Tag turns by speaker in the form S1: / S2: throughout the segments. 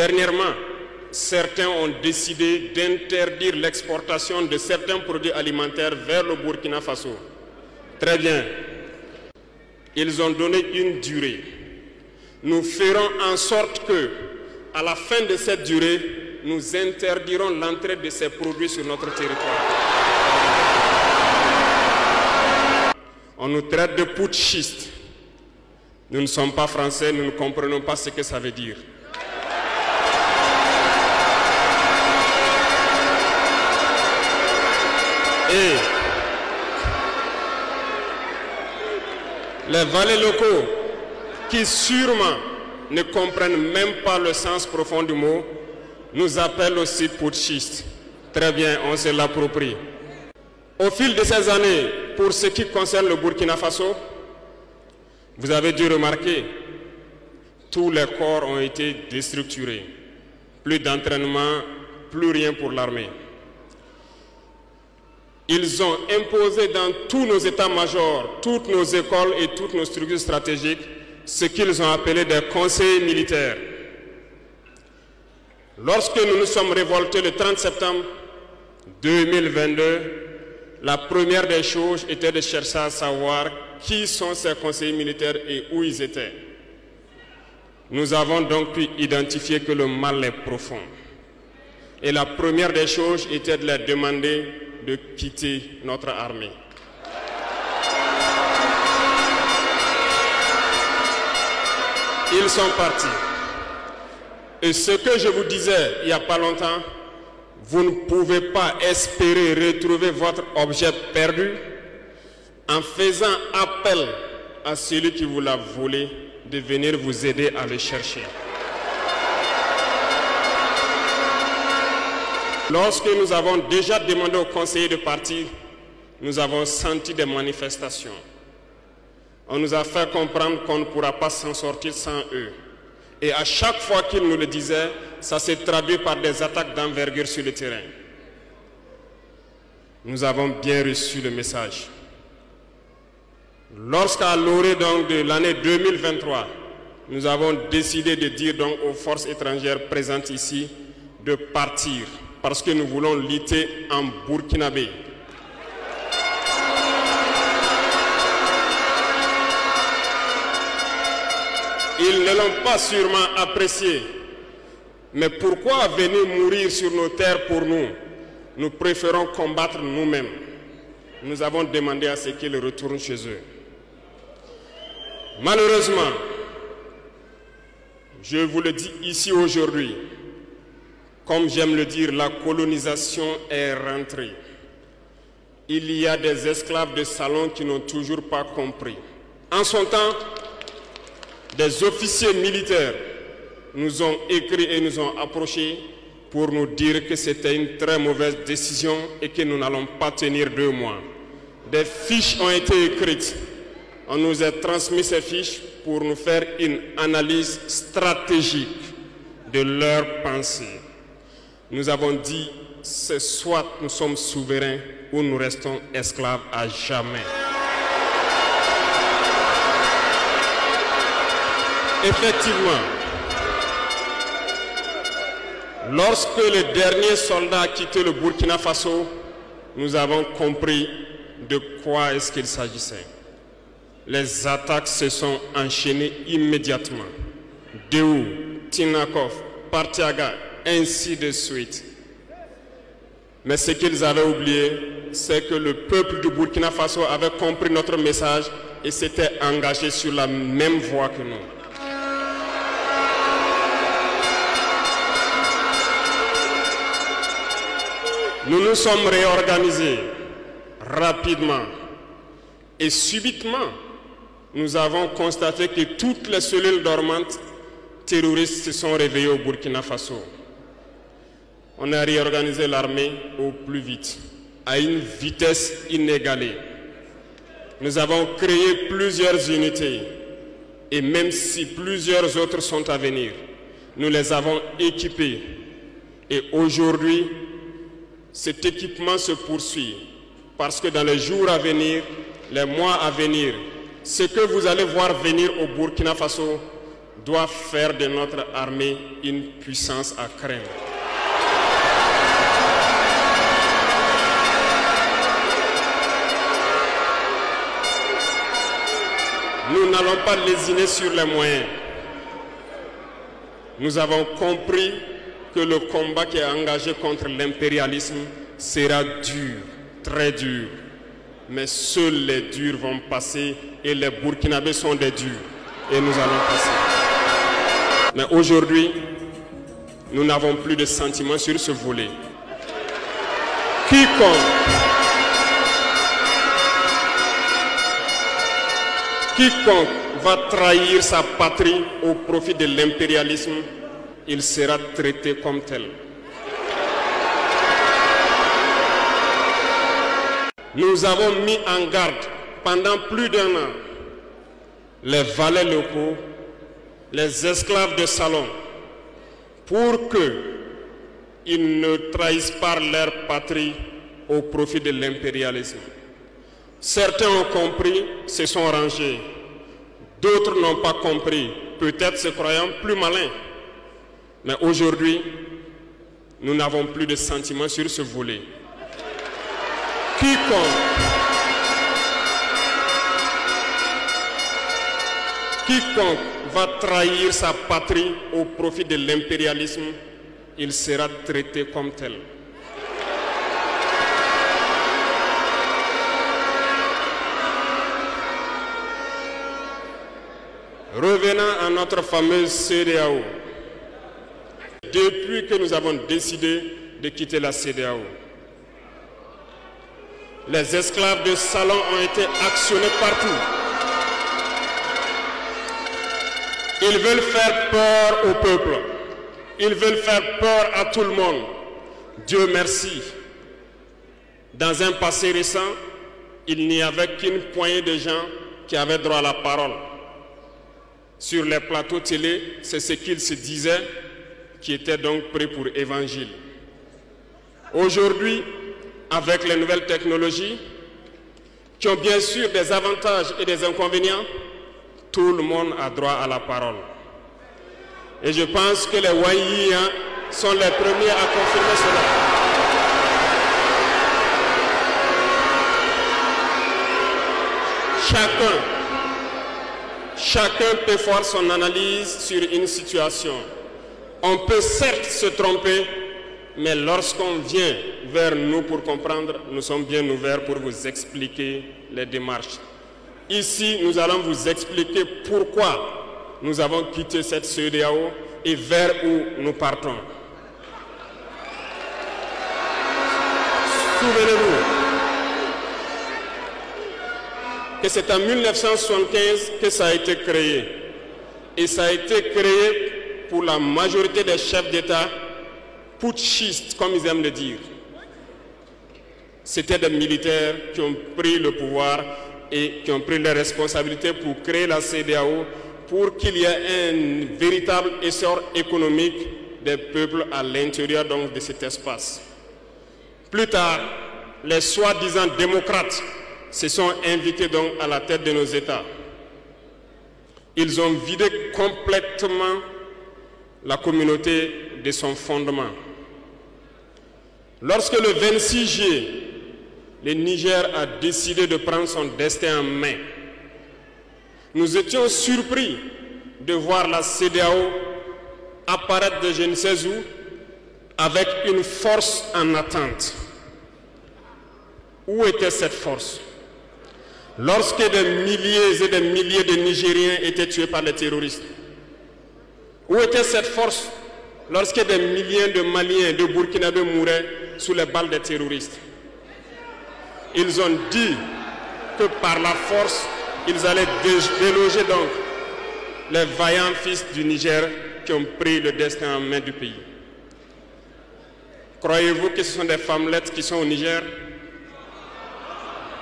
S1: Dernièrement, certains ont décidé d'interdire l'exportation de certains produits alimentaires vers le Burkina Faso. Très bien. Ils ont donné une durée. Nous ferons en sorte que, à la fin de cette durée, nous interdirons l'entrée de ces produits sur notre territoire. On nous traite de putschistes. Nous ne sommes pas français, nous ne comprenons pas ce que ça veut dire. Et les valets locaux, qui sûrement ne comprennent même pas le sens profond du mot, nous appellent aussi putschistes. Très bien, on se l'approprie. Au fil de ces années, pour ce qui concerne le Burkina Faso, vous avez dû remarquer, tous les corps ont été déstructurés. Plus d'entraînement, plus rien pour l'armée. Ils ont imposé dans tous nos états-majors, toutes nos écoles et toutes nos structures stratégiques ce qu'ils ont appelé des conseillers militaires. Lorsque nous nous sommes révoltés le 30 septembre 2022, la première des choses était de chercher à savoir qui sont ces conseillers militaires et où ils étaient. Nous avons donc pu identifier que le mal est profond. Et la première des choses était de leur demander de quitter notre armée. Ils sont partis. Et ce que je vous disais il n'y a pas longtemps, vous ne pouvez pas espérer retrouver votre objet perdu en faisant appel à celui qui vous l'a volé de venir vous aider à le chercher. Lorsque nous avons déjà demandé aux conseillers de partir, nous avons senti des manifestations. On nous a fait comprendre qu'on ne pourra pas s'en sortir sans eux. Et à chaque fois qu'ils nous le disaient, ça s'est traduit par des attaques d'envergure sur le terrain. Nous avons bien reçu le message. Lorsqu'à l'orée de l'année 2023, nous avons décidé de dire donc aux forces étrangères présentes ici de partir parce que nous voulons lutter en burkinabé. Ils ne l'ont pas sûrement apprécié. Mais pourquoi venir mourir sur nos terres pour nous? Nous préférons combattre nous-mêmes. Nous avons demandé à ce qu'ils retournent chez eux. Malheureusement, je vous le dis ici aujourd'hui, comme j'aime le dire, la colonisation est rentrée. Il y a des esclaves de salon qui n'ont toujours pas compris. En son temps, des officiers militaires nous ont écrit et nous ont approchés pour nous dire que c'était une très mauvaise décision et que nous n'allons pas tenir 2 mois. Des fiches ont été écrites. On nous a transmis ces fiches pour nous faire une analyse stratégique de leurs pensées. Nous avons dit, c'est soit nous sommes souverains ou nous restons esclaves à jamais. Effectivement, lorsque le dernier soldat a quitté le Burkina Faso, nous avons compris de quoi est-ce qu'il s'agissait. Les attaques se sont enchaînées immédiatement. Déou, Tinakov, Partiaga, ainsi de suite. Mais ce qu'ils avaient oublié, c'est que le peuple du Burkina Faso avait compris notre message et s'était engagé sur la même voie que nous. Nous nous sommes réorganisés rapidement et subitement, nous avons constaté que toutes les cellules dormantes terroristes se sont réveillées au Burkina Faso. On a réorganisé l'armée au plus vite, à une vitesse inégalée. Nous avons créé plusieurs unités et même si plusieurs autres sont à venir, nous les avons équipées. Et aujourd'hui, cet équipement se poursuit parce que dans les jours à venir, les mois à venir, ce que vous allez voir venir au Burkina Faso doit faire de notre armée une puissance à craindre. Nous n'allons pas lésiner sur les moyens. Nous avons compris que le combat qui est engagé contre l'impérialisme sera dur, très dur. Mais seuls les durs vont passer et les Burkinabés sont des durs. Et nous allons passer. Mais aujourd'hui, nous n'avons plus de sentiments sur ce volet. Quiconque va trahir sa patrie au profit de l'impérialisme, il sera traité comme tel. Nous avons mis en garde pendant plus d'1 an les valets locaux, les esclaves de salon, pour qu'ils ne trahissent pas leur patrie au profit de l'impérialisme. Certains ont compris, se sont rangés. D'autres n'ont pas compris, peut-être se croyant plus malins. Mais aujourd'hui, nous n'avons plus de sentiments sur ce volet. Quiconque va trahir sa patrie au profit de l'impérialisme, il sera traité comme tel. Revenant à notre fameuse CEDEAO. Depuis que nous avons décidé de quitter la CEDEAO, les esclaves de salon ont été actionnés partout. Ils veulent faire peur au peuple. Ils veulent faire peur à tout le monde. Dieu merci. Dans un passé récent, il n'y avait qu'une poignée de gens qui avaient droit à la parole. Sur les plateaux télé, c'est ce qu'ils se disaient, qui étaient donc prêts pour l'évangile. Aujourd'hui, avec les nouvelles technologies, qui ont bien sûr des avantages et des inconvénients, tout le monde a droit à la parole. Et je pense que les Wanyis sont les premiers à confirmer cela. Chacun peut faire son analyse sur une situation. On peut certes se tromper, mais lorsqu'on vient vers nous pour comprendre, nous sommes bien ouverts pour vous expliquer les démarches. Ici, nous allons vous expliquer pourquoi nous avons quitté cette CEDEAO et vers où nous partons. Souvenez-vous que c'est en 1975 que ça a été créé. Et ça a été créé pour la majorité des chefs d'État putschistes, comme ils aiment le dire. C'était des militaires qui ont pris le pouvoir et qui ont pris les responsabilités pour créer la CEDEAO, pour qu'il y ait un véritable essor économique des peuples à l'intérieur donc de cet espace. Plus tard, les soi-disant démocrates se sont invités donc à la tête de nos États. Ils ont vidé complètement la communauté de son fondement. Lorsque le 26 juillet, le Niger a décidé de prendre son destin en main, nous étions surpris de voir la CEDEAO apparaître de je ne sais où avec une force en attente. Où était cette force? Lorsque des milliers et des milliers de Nigériens étaient tués par les terroristes, où était cette force lorsque des milliers de Maliens, de Burkinabés mouraient sous les balles des terroristes? Ils ont dit que par la force, ils allaient déloger donc les vaillants fils du Niger qui ont pris le destin en main du pays. Croyez-vous que ce sont des femmelettes qui sont au Niger?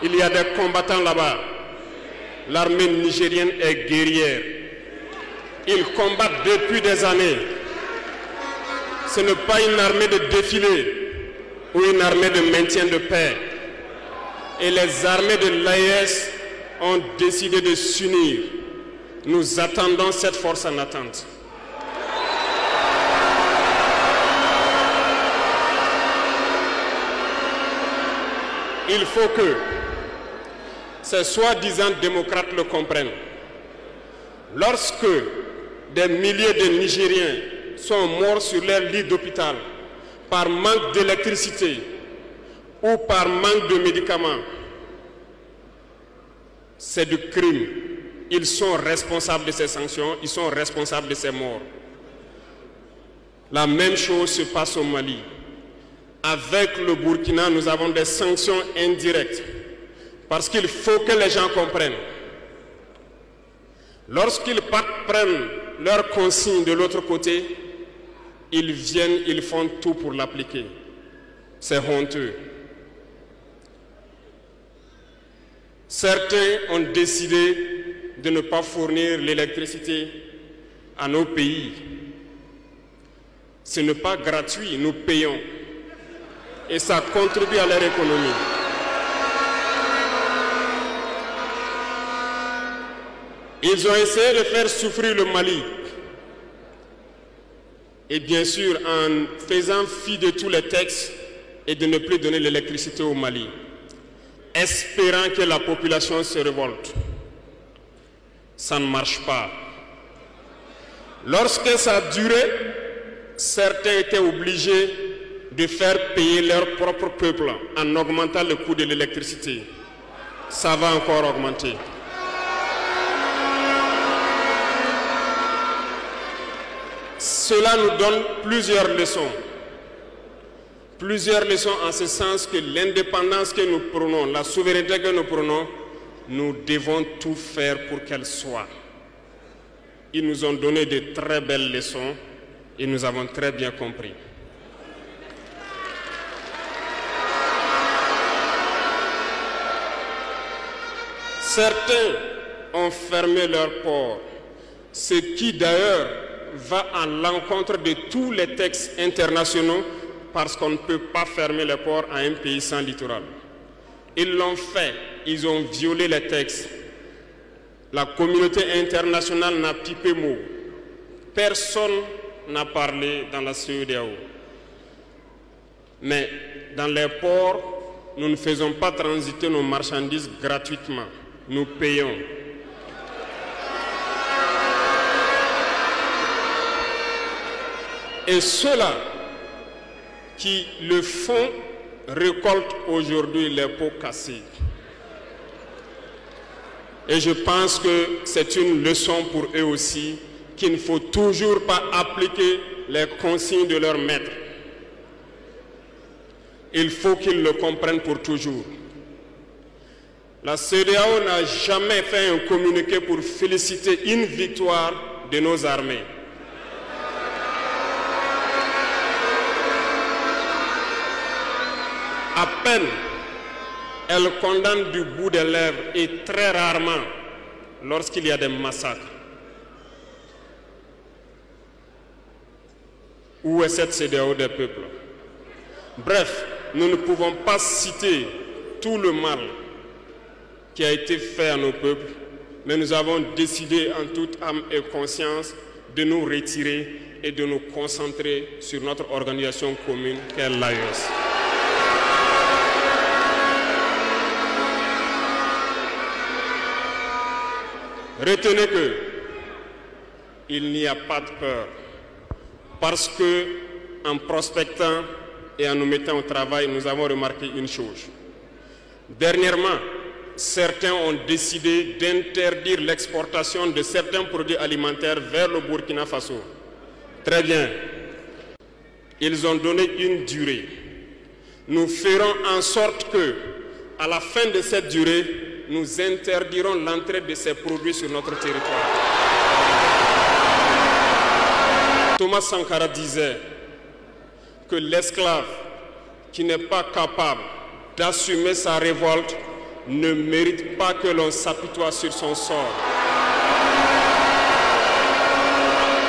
S1: Il y a des combattants là-bas. L'armée nigérienne est guerrière. Ils combattent depuis des années. Ce n'est pas une armée de défilé ou une armée de maintien de paix. Et les armées de l'AES ont décidé de s'unir Nous attendons cette force en attente. Il faut que ces soi-disant démocrates le comprennent. Lorsque des milliers de Nigériens sont morts sur leur lit d'hôpital par manque d'électricité ou par manque de médicaments, c'est du crime. Ils sont responsables de ces sanctions, ils sont responsables de ces morts. La même chose se passe au Mali. Avec le Burkina, nous avons des sanctions indirectes. Parce qu'il faut que les gens comprennent. Lorsqu'ils prennent leurs consignes de l'autre côté, ils viennent, ils font tout pour l'appliquer. C'est honteux. Certains ont décidé de ne pas fournir l'électricité à nos pays. Ce n'est pas gratuit, nous payons. Et ça contribue à leur économie. Ils ont essayé de faire souffrir le Mali. Et bien sûr, en faisant fi de tous les textes et de ne plus donner l'électricité au Mali, espérant que la population se révolte. Ça ne marche pas. Lorsque ça a duré, certains étaient obligés de faire payer leur propre peuple en augmentant le coût de l'électricité. Ça va encore augmenter. Cela nous donne plusieurs leçons. Plusieurs leçons en ce sens que l'indépendance que nous prenons, la souveraineté que nous prenons, nous devons tout faire pour qu'elle soit. Ils nous ont donné de très belles leçons et nous avons très bien compris. Certains ont fermé leurs ports, ce qui d'ailleurs va à l'encontre de tous les textes internationaux parce qu'on ne peut pas fermer les ports à un pays sans littoral. Ils l'ont fait, ils ont violé les textes. La communauté internationale n'a pipé mot. Personne n'a parlé dans la CEDEAO. Mais dans les ports, nous ne faisons pas transiter nos marchandises gratuitement. Nous payons. Et ceux-là qui le font récoltent aujourd'hui les pots cassés. Et je pense que c'est une leçon pour eux aussi qu'il ne faut toujours pas appliquer les consignes de leur maître. Il faut qu'ils le comprennent pour toujours. La CEDEAO n'a jamais fait un communiqué pour féliciter une victoire de nos armées. À peine, elle condamne du bout des lèvres et très rarement lorsqu'il y a des massacres. Où est cette CEDEAO des peuples? Bref, nous ne pouvons pas citer tout le mal qui a été fait à nos peuples, mais nous avons décidé en toute âme et conscience de nous retirer et de nous concentrer sur notre organisation commune qu'est l'AES. Retenez que il n'y a pas de peur, parce que en prospectant et en nous mettant au travail, nous avons remarqué une chose. Dernièrement, certains ont décidé d'interdire l'exportation de certains produits alimentaires vers le Burkina Faso. Très bien. Ils ont donné une durée. Nous ferons en sorte que, à la fin de cette durée, nous interdirons l'entrée de ces produits sur notre territoire. Thomas Sankara disait que l'esclave qui n'est pas capable d'assumer sa révolte ne mérite pas que l'on s'apitoie sur son sort.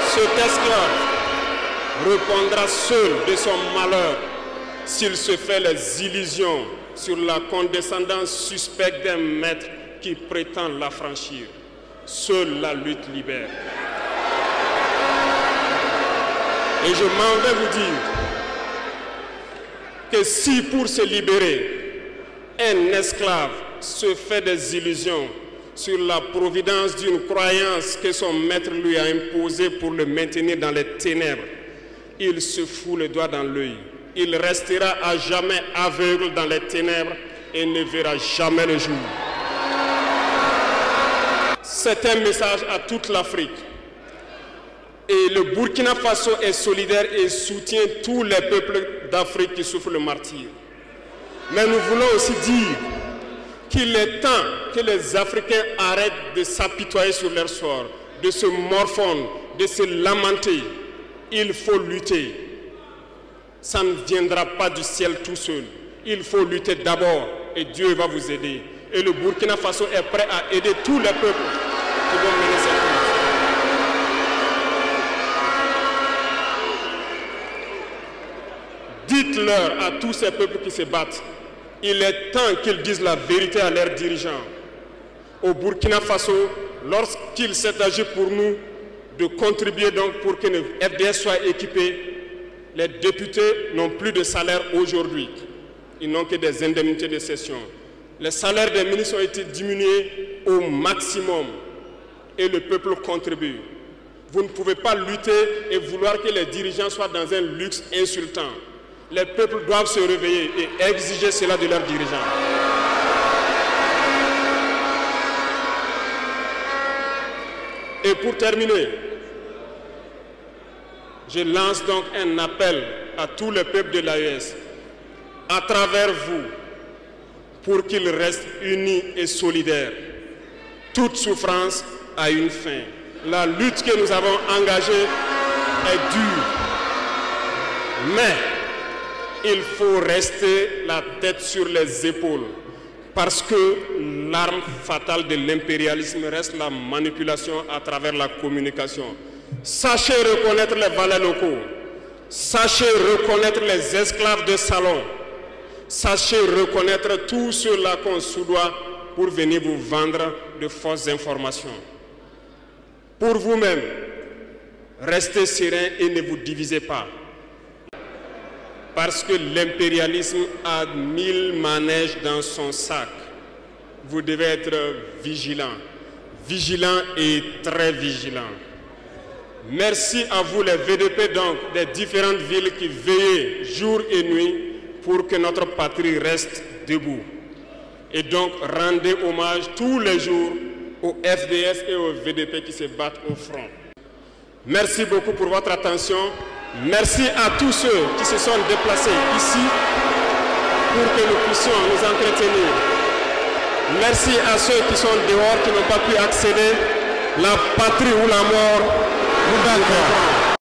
S1: Cet esclave répondra seul de son malheur s'il se fait les illusions sur la condescendance suspecte d'un maître qui prétend l'affranchir. Seule la lutte libère. Et je m'en vais vous dire que si pour se libérer, un esclave se fait des illusions sur la providence d'une croyance que son maître lui a imposée pour le maintenir dans les ténèbres, il se fout le doigt dans l'œil. Il restera à jamais aveugle dans les ténèbres et ne verra jamais le jour. C'est un message à toute l'Afrique. Et le Burkina Faso est solidaire et soutient tous les peuples d'Afrique qui souffrent le martyre. Mais nous voulons aussi dire qu'il est temps que les Africains arrêtent de s'apitoyer sur leur sort, de se morfondre, de se lamenter. Il faut lutter. Ça ne viendra pas du ciel tout seul. Il faut lutter d'abord et Dieu va vous aider. Et le Burkina Faso est prêt à aider tous les peuples qui vont mener cette lutte. Dites-leur à tous ces peuples qui se battent, il est temps qu'ils disent la vérité à leurs dirigeants. Au Burkina Faso, lorsqu'il s'est agi pour nous de contribuer donc pour que le FDS soit équipé, les députés n'ont plus de salaire aujourd'hui. Ils n'ont que des indemnités de session. Les salaires des ministres ont été diminués au maximum et le peuple contribue. Vous ne pouvez pas lutter et vouloir que les dirigeants soient dans un luxe insultant. Les peuples doivent se réveiller et exiger cela de leurs dirigeants. Et pour terminer, je lance donc un appel à tous les peuples de l'AES, à travers vous, pour qu'ils restent unis et solidaires. Toute souffrance a une fin. La lutte que nous avons engagée est dure. Mais il faut rester la tête sur les épaules parce que l'arme fatale de l'impérialisme reste la manipulation à travers la communication. Sachez reconnaître les valets locaux. Sachez reconnaître les esclaves de salon. Sachez reconnaître tous ceux-là qu'on soudoie pour venir vous vendre de fausses informations. Pour vous-même, restez serein et ne vous divisez pas. Parce que l'impérialisme a 1000 manèges dans son sac. Vous devez être vigilant. Vigilant et très vigilant. Merci à vous les VDP donc des différentes villes qui veillent jour et nuit pour que notre patrie reste debout. Et donc rendez hommage tous les jours aux FDS et aux VDP qui se battent au front. Merci beaucoup pour votre attention. Merci à tous ceux qui se sont déplacés ici pour que nous puissions nous entretenir. Merci à ceux qui sont dehors, qui n'ont pas pu accéder. La patrie ou la mort, nous d'accord.